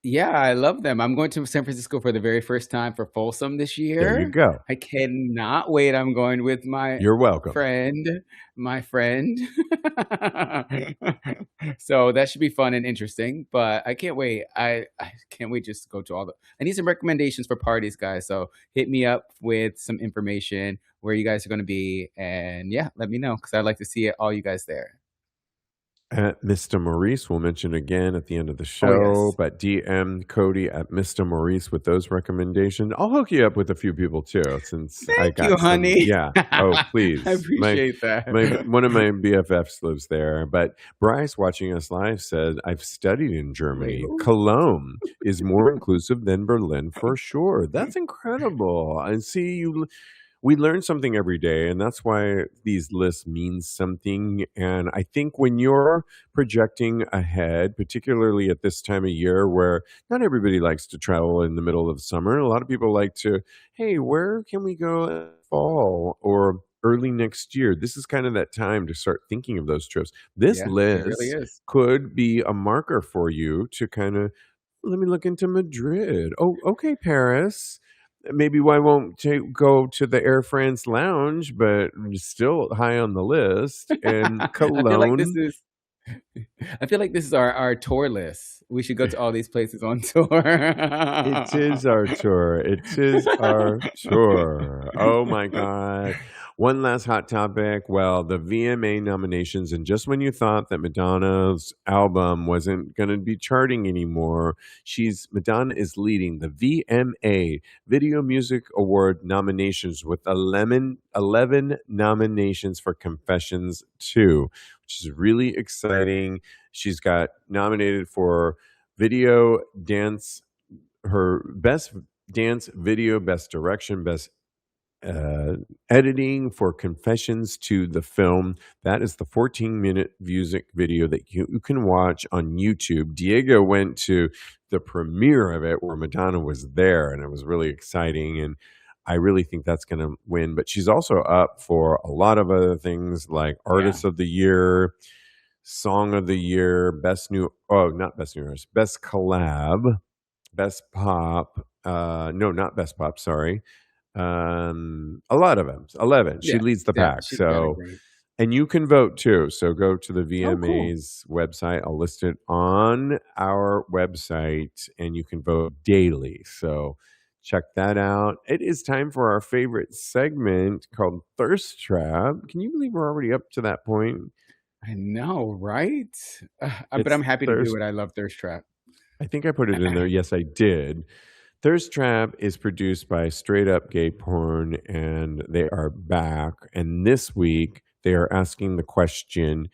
Yeah, I love them. I'm going to San Francisco for the very first time for Folsom this There you year. go. I cannot wait. I'm going with my You're welcome. friend, my friend. So that should be fun and interesting, but I can't wait. I can't wait just to go to all the I need some recommendations for parties, guys. So hit me up with some information where you guys are going to be and yeah, let me know cuz I'd like to see all you guys there. At Mr. Maurice, we'll mention again at the end of the Oh, show, yes. but DM Cody at Mr. Maurice with those recommendations. I'll hook you up with a few people too, since I Thank you, got some. honey. Yeah. Oh, I please. appreciate My that. one of my BFFs lives there. But Bryce, watching us live, said, "I've studied in Wait, Germany. who? Cologne is more inclusive than Berlin for sure." That's incredible. And see, we learn something every day, and that's why these lists mean something. And I think when you're projecting ahead, particularly at this time of year where not everybody likes to travel in the middle of the summer, a lot of people like to, hey, where can we go in fall or early next year? This is kind of that time to start thinking of those trips. This Yeah, it really list is. could be a marker for you to kind of, let me look into Madrid. Oh, okay, Paris. Maybe I won't go to the Air France lounge, but still high on the list. And I feel like this Cologne, is I feel like this is our tour list. We should go to all these places on tour. it is our tour. It is our tour. Oh my God. One last hot topic. Well, the VMA nominations, and just when you thought that Madonna's album wasn't going to be charting anymore, Madonna is leading the VMA Video Music Award nominations with 11 nominations for Confessions 2, which is really exciting. She's got nominated for video dance, her best dance video, best direction, best uh, editing for Confessions to the film. That is the 14-minute music video that you can watch on YouTube. Diego went to the premiere of it where Madonna was there, and it was really exciting. And I really think that's going to win. But she's also up for a lot of other things like Yeah. Artist of the Year, Song of the Year, not Best New Artist, Best Collab, Best Pop. No, not Best Pop, sorry. A lot of them, 11. She Yeah. leads the Yeah. pack. She's got a So, great. and you can vote too. So go to the Oh, cool. VMA's website. I'll list it on our website and you can vote daily. So check that out. It is time for our favorite segment called Thirst Trap. Can you believe we're already up to that point? I know, right? But I'm It's happy to do Thirst. it. I love Thirst Trap. I think I put it in there. Yes, I did. Thirst Trap is produced by Straight Up Gay Porn, and they are back. And this week, they are asking the question,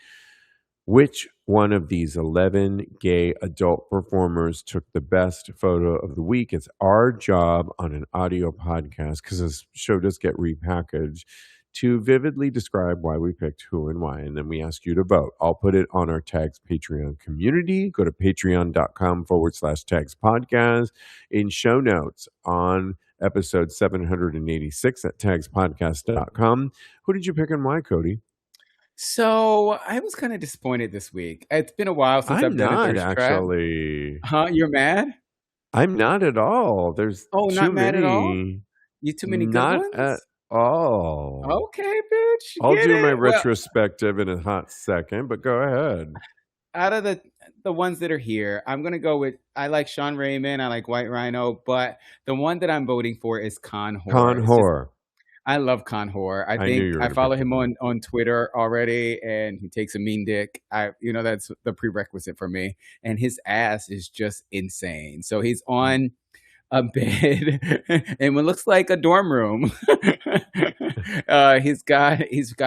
which one of these 11 gay adult performers took the best photo of the week? It's our job on an audio podcast, because this show does get repackaged, to vividly describe why we picked who and why. And then we ask you to vote. I'll put it on our Tags Patreon community. Go to patreon.com/Tags Podcast. In show notes on episode 786 at tagspodcast.com. Who did you pick and why, Cody? So I was kind of disappointed this week. It's been a while since I'm I've done a not Thirst Trap. actually. Huh? You're mad? I'm not at all. There's Oh, too not mad at all? many. You too many good Not at ones? all. Okay, bitch, I'll get do my it. Well, retrospective in a hot second, but go ahead. out of the ones that are here, I'm gonna go with I like Sean Raymond, I like White Rhino, but the one that I'm voting for is Con Con Hor. It's just Hor. I love Con Hor. I I knew think you were I going to pick follow him him. on Twitter already, and he takes a mean dick. That's the prerequisite for me. And his ass is just insane. So he's on a bed in what looks like a dorm room. He's got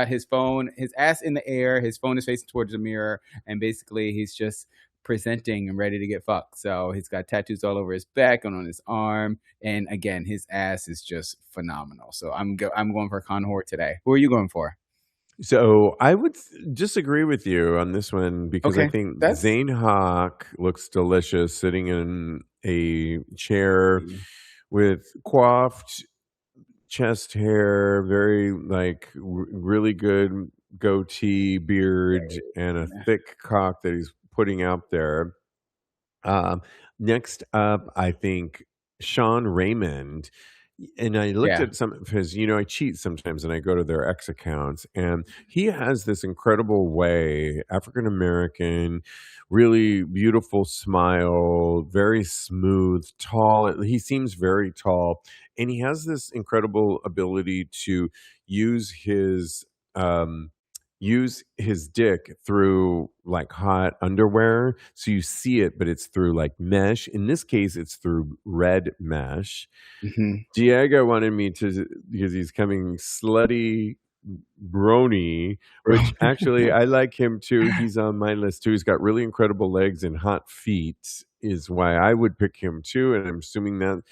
his phone, his ass in the air, his phone is facing towards the mirror, and basically he's just presenting and ready to get fucked. So he's got tattoos all over his back and on his arm, and again, his ass is just phenomenal. So I'm going for Con Hort today. Who are you going for? So I would disagree with you on this one because I Okay, think that's Zane Hawk looks delicious sitting in a chair with coiffed chest hair, very like really good goatee, beard, and a thick cock that he's putting out there. Um, Next up, I think Sean Raymond. And I looked yeah. at some of his, I cheat sometimes and I go to their X accounts, and he has this incredible way, African American, really beautiful smile, very smooth, tall. He seems very tall, and he has this incredible ability to use his um use his dick through like hot underwear. So you see it, but it's through like mesh. In this case, it's through red mesh. Hmm. Diego wanted me to, because he's coming slutty brony, which actually I like him too. He's on my list too. He's got really incredible legs and hot feet, is why I would pick him too. And I'm assuming that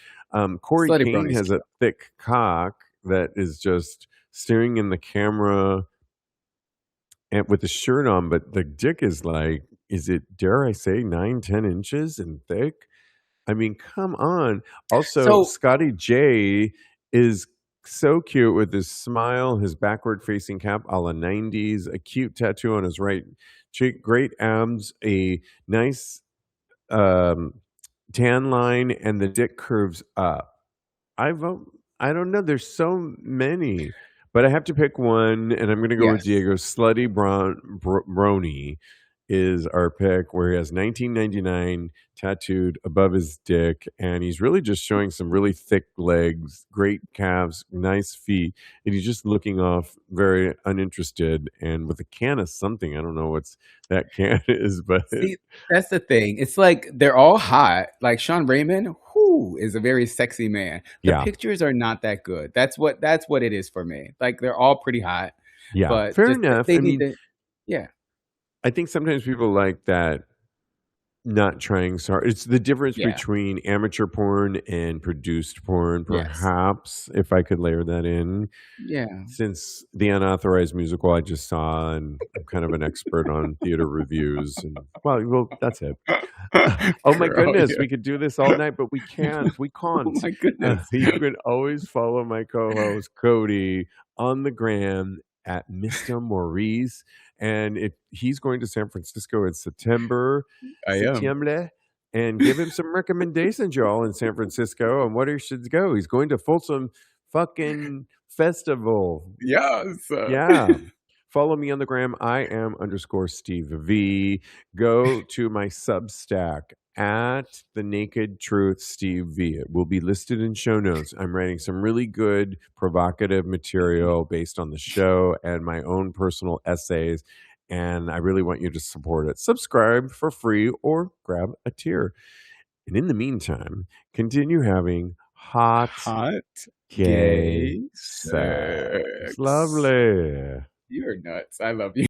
Corey Slutty Kane Brony's has cute. a thick cock that is just staring in the camera and with the shirt on, but the dick is like, is it, dare I say, 9-10 inches and thick? I mean, come on. Also, So Scotty J is so cute with his smile, his backward facing cap a la 90s, a cute tattoo on his right cheek, great abs, a nice um, tan line, and the dick curves up. I vote. I don't know. There's so many, but I have to pick one, and I'm going to go with yes. Diego Slutty Brony. is our pick, where he has 1999 tattooed above his dick, and he's really just showing some really thick legs, great calves, nice feet, and he's just looking off very uninterested and with a can of something. I don't know what's that can is, but See, that's the thing. It's like they're all hot. Like Sean Raymond, who is a very sexy man. The yeah, pictures are not that good. That's what it is for me. Like they're all pretty hot, yeah, but fair just enough. they I need mean, to. Yeah. I think sometimes people like that not trying so hard. It's the difference Yeah. between amateur porn and produced porn, Yes. perhaps, if I could layer that in. Yeah. Since the unauthorized musical I just saw, and I'm kind of an expert on theater reviews, and well, that's it. Oh my Girl, goodness, yeah. we could do this all night, but we can't. We Oh can't. my goodness. You can always follow my co-host Cody on the gram at Mr. Maurice, and he's going to San Francisco in I am. September, and give him some recommendations, y'all, in San Francisco on what he should go. He's going to Folsom fucking festival. Yes. Yeah. Follow me on the gram. I am underscore Steve V. Go to my Substack at the Naked Truth Steve V. It will be listed in show notes. I'm writing some really good provocative material based on the show and my own personal essays. And I really want you to support it. Subscribe for free or grab a tier. And in the meantime, continue having hot Hot gay gay sex. sex. Lovely. You're nuts. I love you.